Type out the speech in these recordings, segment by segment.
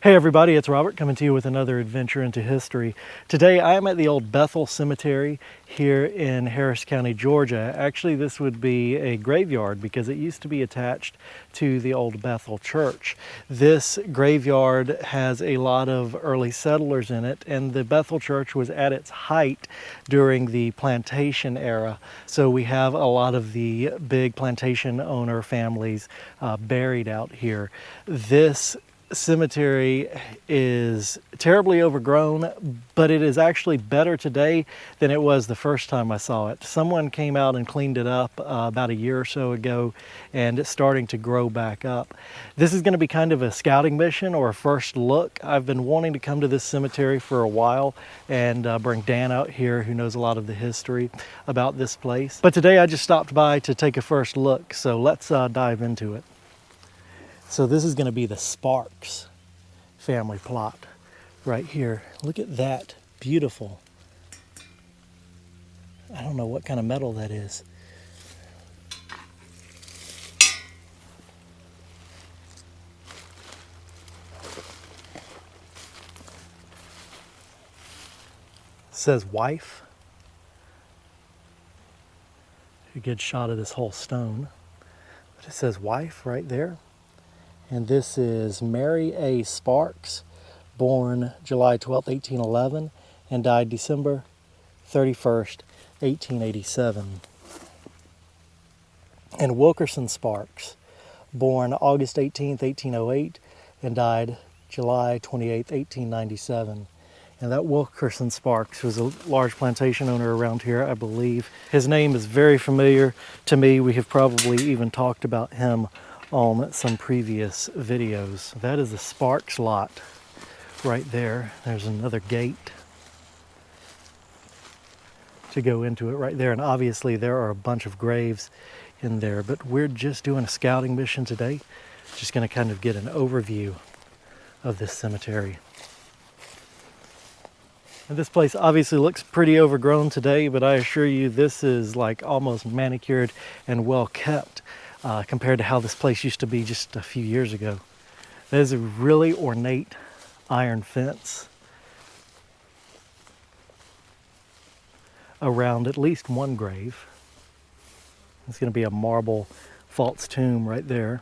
Hey everybody, it's Robert coming to you with another adventure into history. Today I am at the old Bethel Cemetery here in Harris County, Georgia. Actually, this would be a graveyard because it used to be attached to the old Bethel church. This graveyard has a lot of early settlers in it, and the Bethel church was at its height during the Plantation era. So we have a lot of the big plantation owner families buried out here. This cemetery is terribly overgrown, but it is actually better today than it was the first time I saw it. Someone came out and cleaned it up about a year or so ago, and it's starting to grow back up. This is going to be kind of a scouting mission or a first look. I've been wanting to come to this cemetery for a while and bring Dan out here, who knows a lot of the history about this place. But today I just stopped by to take a first look, so let's dive into it. So this is going to be the Sparks family plot right here. Look at that, beautiful. I don't know what kind of metal that is. It says wife. A good shot of this whole stone. But it says wife right there. And this is Mary A. Sparks, born July 12, 1811, and died December 31st, 1887. And Wilkerson Sparks, born August 18, 1808, and died July 28, 1897. And that Wilkerson Sparks was a large plantation owner around here, I believe. His name is very familiar to me. We have probably even talked about him on some previous videos. That is the Sparks lot right there. There's another gate to go into it right there, and obviously there are a bunch of graves in there, but we're just doing a scouting mission today. Just going to kind of get an overview of this cemetery. And this place obviously looks pretty overgrown today, but I assure you this is like almost manicured and well kept. Compared to how this place used to be just a few years ago. There's a really ornate iron fence around at least one grave. It's going to be a marble false tomb right there.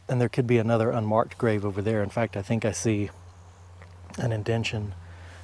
And there could be another unmarked grave over there. In fact, I think I see an indention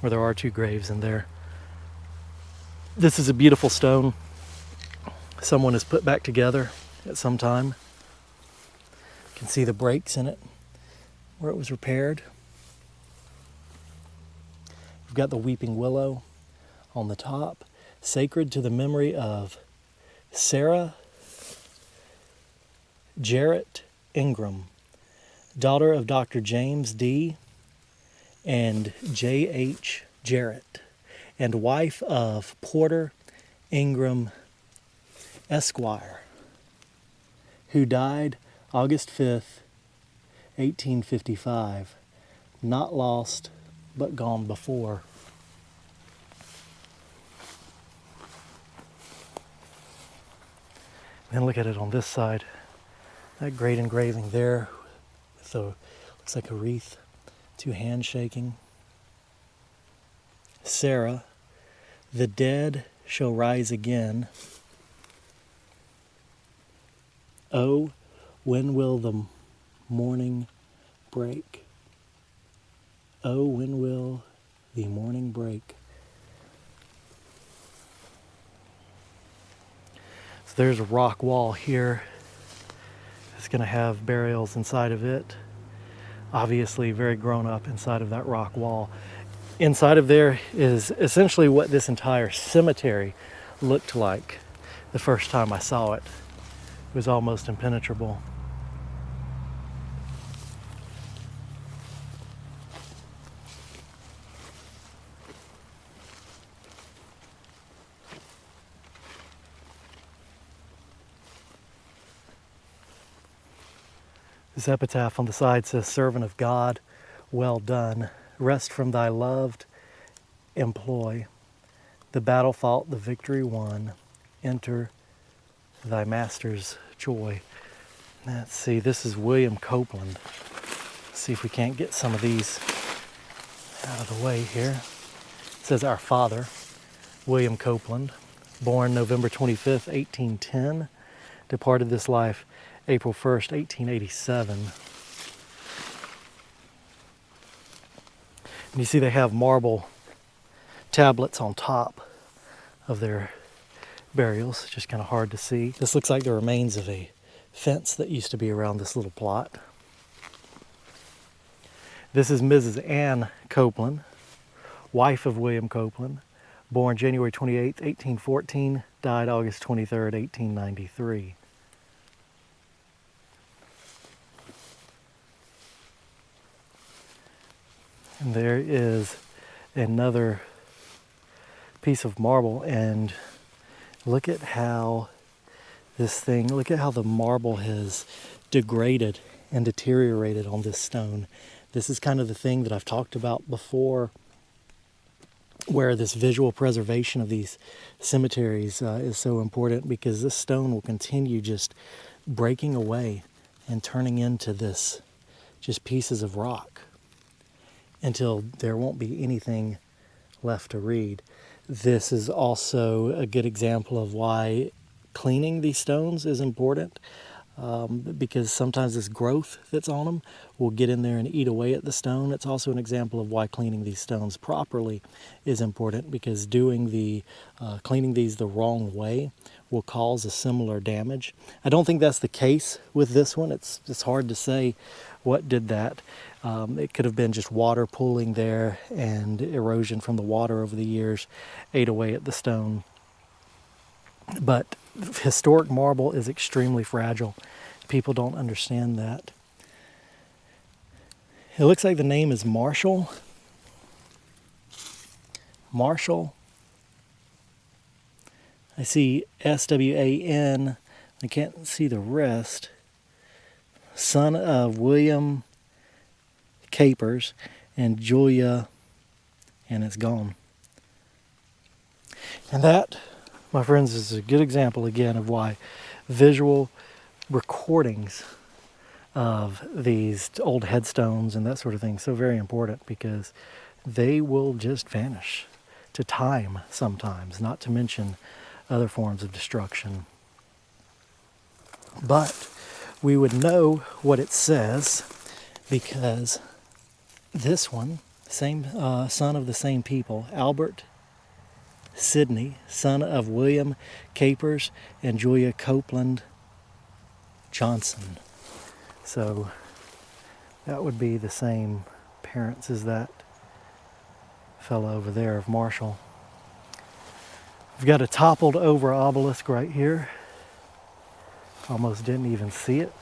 where there are two graves in there. This is a beautiful stone. Someone has put back together at some time. You can see the breaks in it where it was repaired. We've got the weeping willow on the top, sacred to the memory of Sarah Jarrett Ingram, daughter of Dr. James D. and J.H. Jarrett, and wife of Porter Ingram Esquire, who died August 5th, 1855, not lost but gone before. Then look at it on this side. That great engraving there with the, looks like a wreath, two hands shaking. Sarah, the dead shall rise again. Oh, when will the morning break? Oh, when will the morning break? So there's a rock wall here. It's going to have burials inside of it. Obviously very grown up inside of that rock wall. Inside of there is essentially what this entire cemetery looked like the first time I saw it. It was almost impenetrable. This epitaph on the side says, "Servant of God, well done. Rest from thy loved employ. The battle fought, the victory won. Enter thy master's joy." Let's see, this is William Copeland. Let's see if we can't get some of these out of the way here. It says our father, William Copeland, born November 25th, 1810, departed this life April 1st, 1887. And you see they have marble tablets on top of their burials. Just kind of hard to see. This looks like the remains of a fence that used to be around this little plot. This is Mrs. Ann Copeland, wife of William Copeland, born January 28th, 1814, died August 23rd, 1893. And there is another piece of marble, and look at how look at how the marble has degraded and deteriorated on this stone. This is kind of the thing that I've talked about before, where this visual preservation of these cemeteries is so important, because this stone will continue just breaking away and turning into this just pieces of rock until there won't be anything left to read. This is also a good example of why cleaning these stones is important, because sometimes this growth that's on them will get in there and eat away at the stone. It's also an example of why cleaning these stones properly is important, because cleaning these the wrong way will cause a similar damage. I don't think that's the case with this one. It's hard to say what did that. It could have been just water pooling there, and erosion from the water over the years ate away at the stone. But historic marble is extremely fragile. People don't understand that. It looks like the name is Marshall. Marshall. I see S-W-A-N. I can't see the rest. Son of William Capers and Julia, and it's gone. And that, my friends, is a good example again of why visual recordings of these old headstones and that sort of thing is so very important, because they will just vanish to time sometimes, not to mention other forms of destruction. But we would know what it says, because this one, same son of the same people, Albert Sidney, son of William Capers and Julia Copeland Johnson. So that would be the same parents as that fellow over there of Marshall. We've got a toppled over obelisk right here. Almost didn't even see it.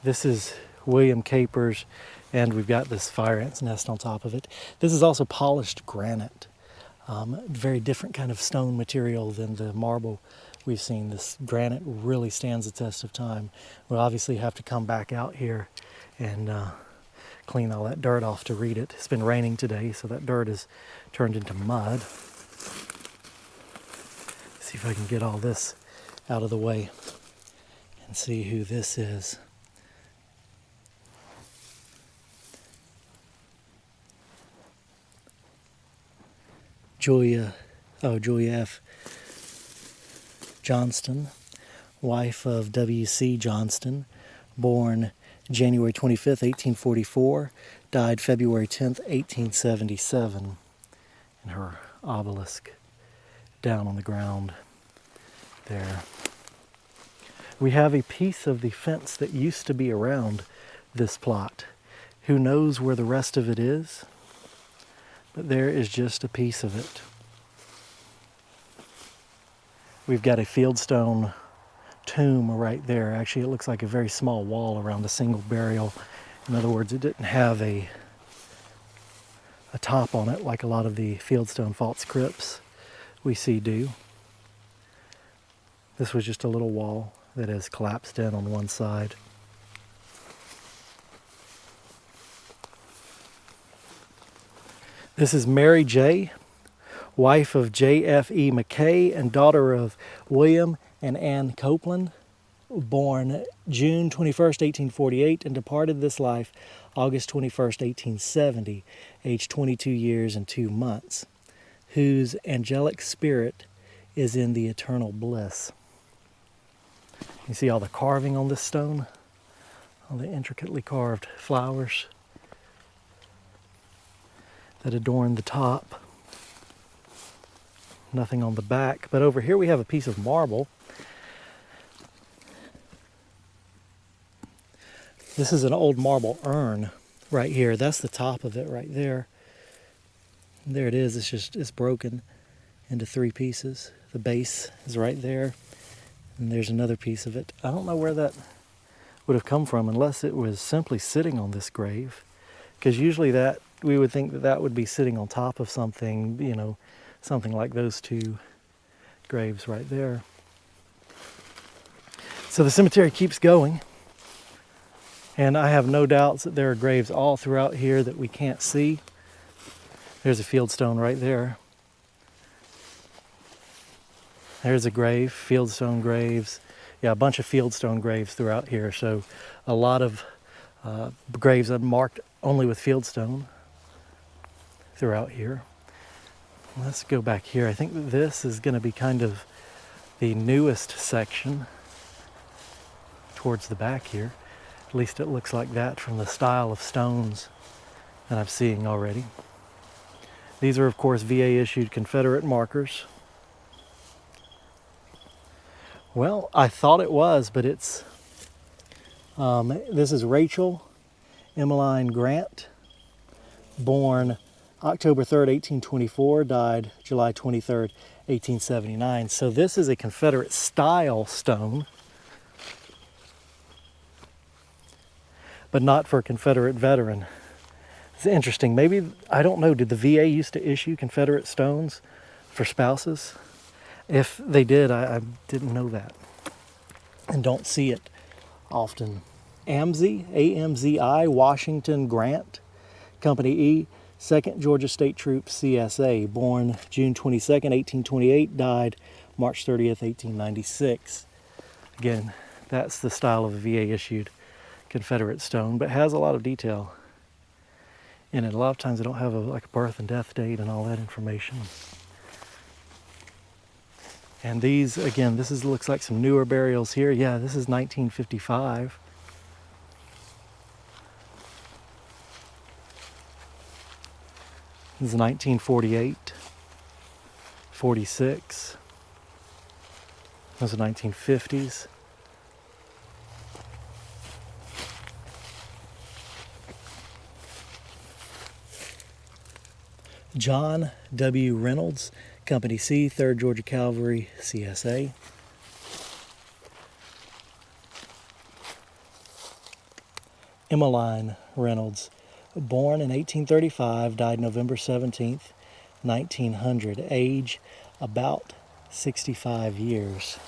This is William Capers, and we've got this fire ant's nest on top of it. This is also polished granite. Very different kind of stone material than the marble we've seen. This granite really stands the test of time. We'll obviously have to come back out here and clean all that dirt off to read it. It's been raining today, so that dirt is turned into mud. See if I can get all this out of the way and see who this is. Julia F. Johnston, wife of W.C. Johnston, born January 25th, 1844, died February 10th, 1877, in her obelisk down on the ground there. We have a piece of the fence that used to be around this plot. Who knows where the rest of it is? But there is just a piece of it. We've got a fieldstone tomb right there. Actually, it looks like a very small wall around a single burial. In other words, it didn't have a top on it like a lot of the fieldstone false crypts we see do. This was just a little wall that has collapsed in on one side. This is Mary J., wife of J.F.E. McKay and daughter of William and Ann Copeland, born June 21st, 1848, and departed this life August 21st, 1870, aged 22 years and 2 months, whose angelic spirit is in the eternal bliss. You see all the carving on this stone, all the intricately carved flowers that adorn the top. Nothing on the back, but over here we have a piece of marble. This is an old marble urn right here. That's the top of it right there. And there it is. It's broken into 3 pieces. The base is right there, and there's another piece of it. I don't know where that would have come from unless it was simply sitting on this grave, because usually that we would think that that would be sitting on top of something, you know, something like those 2 graves right there. So the cemetery keeps going. And I have no doubts that there are graves all throughout here that we can't see. There's a fieldstone right there. There's a grave, fieldstone graves. Yeah, a bunch of fieldstone graves throughout here. So a lot of graves are marked only with fieldstone throughout here. Let's go back here. I think that this is going to be kind of the newest section towards the back here. At least it looks like that from the style of stones that I'm seeing already. These are, of course, VA-issued Confederate markers. Well, I thought it was, but it's... this is Rachel Emmeline Grant, born October 3rd, 1824, died July 23rd, 1879. So this is a Confederate style stone, but not for a Confederate veteran. It's interesting. Maybe, I don't know, did the VA used to issue Confederate stones for spouses? If they did, I didn't know that and don't see it often. AMZI, A-M-Z-I, Washington Grant, Company E, 2nd Georgia State Troops, CSA, born June 22nd, 1828, died March 30th, 1896. Again, that's the style of a VA-issued Confederate stone, but has a lot of detail in it. A lot of times they don't have like a birth and death date and all that information. And these, again, looks like some newer burials here. Yeah, this is 1955. This is 1948, 46. Those are 1950s. John W. Reynolds, Company C, 3rd Georgia Cavalry, CSA. Emmeline Reynolds, born in 1835, died November 17th, 1900, age about 65 years.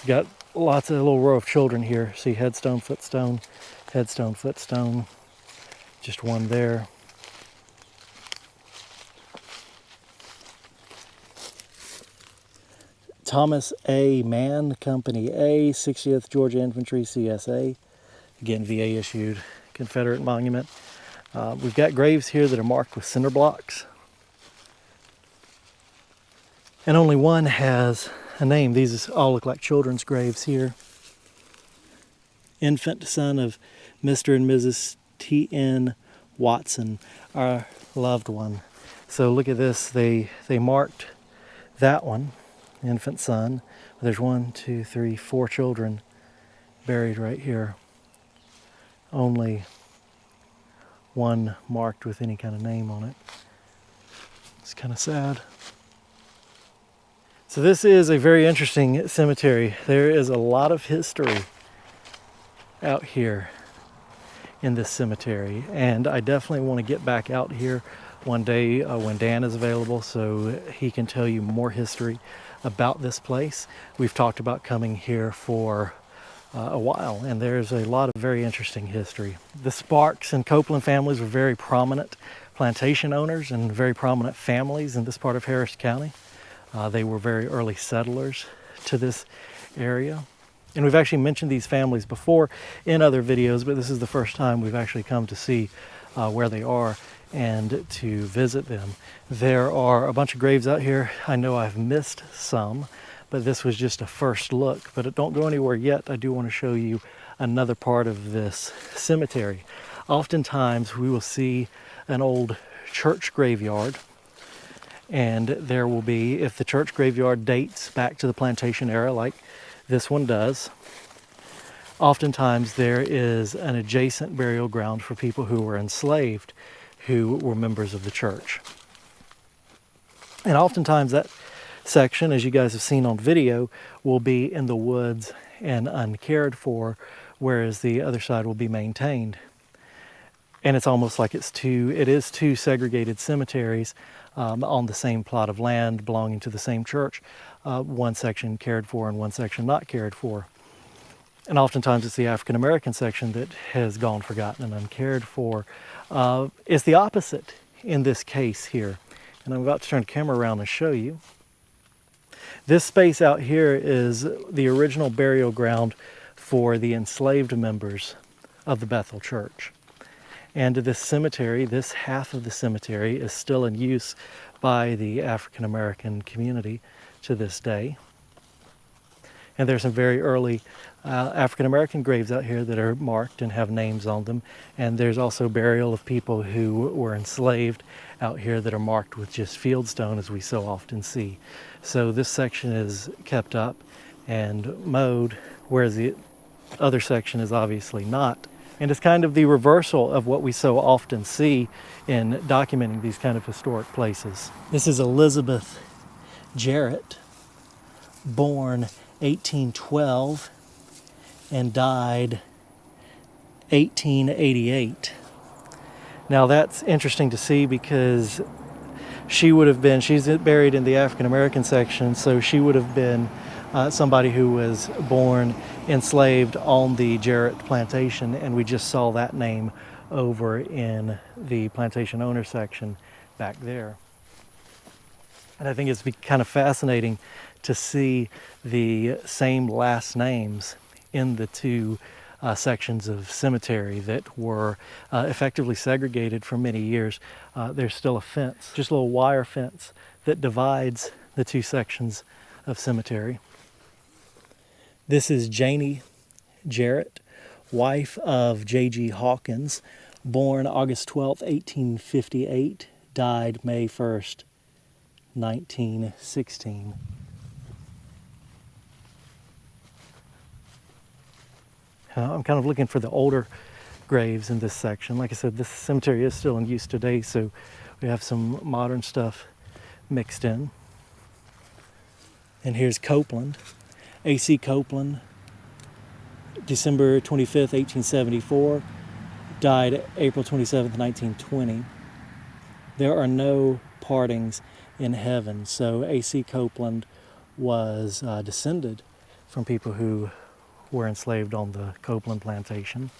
Got lots of little row of children here. See headstone, footstone, headstone, footstone. Just one there. Thomas A. Mann, Company A, 60th Georgia Infantry, CSA. Again, VA issued Confederate monument. We've got graves here that are marked with cinder blocks. And only one has a name. These all look like children's graves here. Infant son of Mr. and Mrs. T.N. Watson, our loved one. So look at this. They marked that one, infant son. There's 1, 2, 3, 4 children buried right here. Only one marked with any kind of name on it. It's kind of sad. So this is a very interesting cemetery. There is a lot of history out here in this cemetery, and I definitely want to get back out here one day when Dan is available so he can tell you more history about this place. We've talked about coming here for a while, and there's a lot of very interesting history. The Sparks and Copeland families were very prominent plantation owners and very prominent families in this part of Harris County. They were very early settlers to this area. And we've actually mentioned these families before in other videos, but this is the first time we've actually come to see where they are and to visit them. There are a bunch of graves out here. I know I've missed some, but this was just a first look. But don't go anywhere yet. I do want to show you another part of this cemetery. Oftentimes we will see an old church graveyard, and there will be, if the church graveyard dates back to the plantation era like this one does, oftentimes there is an adjacent burial ground for people who were enslaved, who were members of the church. And oftentimes that section, as you guys have seen on video, will be in the woods and uncared for, whereas the other side will be maintained. And it's almost like it is two segregated cemeteries on the same plot of land belonging to the same church, one section cared for and one section not cared for. And oftentimes it's the African American section that has gone forgotten and uncared for. It's the opposite in this case here. And I'm about to turn the camera around and show you. This space out here is the original burial ground for the enslaved members of the Bethel Church. And this cemetery, this half of the cemetery, is still in use by the African American community to this day. And there's some very early African American graves out here that are marked and have names on them. And there's also burial of people who were enslaved out here that are marked with just fieldstone, as we so often see. So this section is kept up and mowed, whereas the other section is obviously not. And it's kind of the reversal of what we so often see in documenting these kind of historic places. This is Elizabeth Jarrett, born 1812 and died 1888. Now that's interesting to see because she's buried in the African American section, so she would have been somebody who was born enslaved on the Jarrett plantation, and we just saw that name over in the plantation owner section back there. And I think it's kind of fascinating to see the same last names in the two sections of cemetery that were effectively segregated for many years. There's still a fence, just a little wire fence that divides the two sections of cemetery. This is Janie Jarrett, wife of J.G. Hawkins, born August 12, 1858, died May 1st, 1916. I'm kind of looking for the older graves in this section. Like I said, this cemetery is still in use today, so we have some modern stuff mixed in. And here's Copeland. A.C. Copeland, December 25th, 1874, died April 27th, 1920. There are no partings in heaven, so A.C. Copeland was descended from people who were enslaved on the Copeland plantation.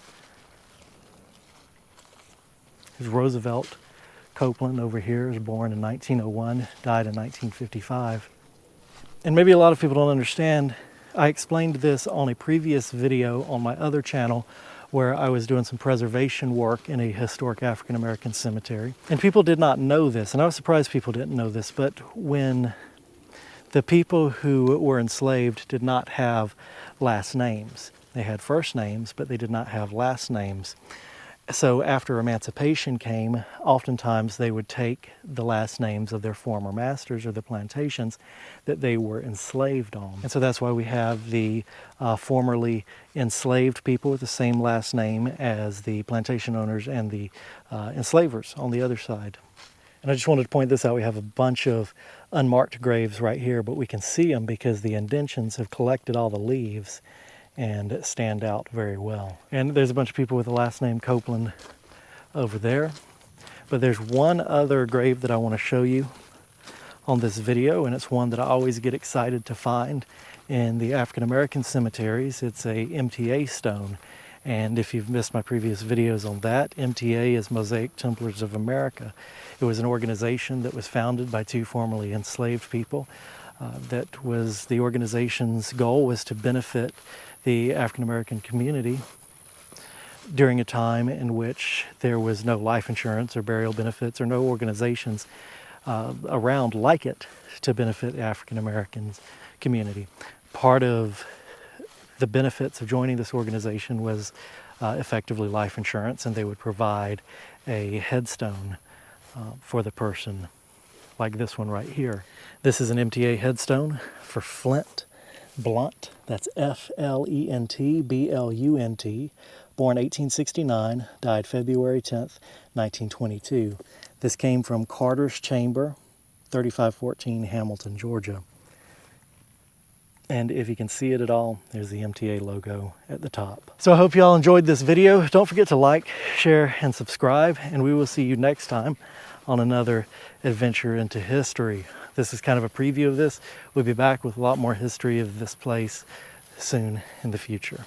There's Roosevelt Copeland over here, is born in 1901, died in 1955. And maybe a lot of people don't understand, I explained this on a previous video on my other channel where I was doing some preservation work in a historic African American cemetery. And people did not know this, and I was surprised people didn't know this, but when the people who were enslaved did not have last names. They had first names, but they did not have last names. So after emancipation came, oftentimes they would take the last names of their former masters or the plantations that they were enslaved on. And so that's why we have the formerly enslaved people with the same last name as the plantation owners and the enslavers on the other side. And I just wanted to point this out. We have a bunch of unmarked graves right here, but we can see them because the indentions have collected all the leaves and stand out very well. And there's a bunch of people with the last name Copeland over there. But there's one other grave that I want to show you on this video, and it's one that I always get excited to find in the African American cemeteries. It's a MTA stone. And if you've missed my previous videos on that, MTA is Mosaic Templars of America. It was an organization that was founded by two formerly enslaved people That was the organization's goal, was to benefit the African American community during a time in which there was no life insurance or burial benefits or no organizations around like it to benefit the African American community. Part of the benefits of joining this organization was effectively life insurance, and they would provide a headstone for the person, like this one right here. This is an MTA headstone for Flint Blunt. That's F-L-E-N-T B-L-U-N-T, born 1869, died February 10th, 1922. This came from Carter's Chamber, 3514 Hamilton, Georgia. And if you can see it at all, there's the MTA logo at the top. So I hope you all enjoyed this video. Don't forget to like, share, and subscribe, and we will see you next time on another adventure into history. This is kind of a preview of this. We'll be back with a lot more history of this place soon in the future.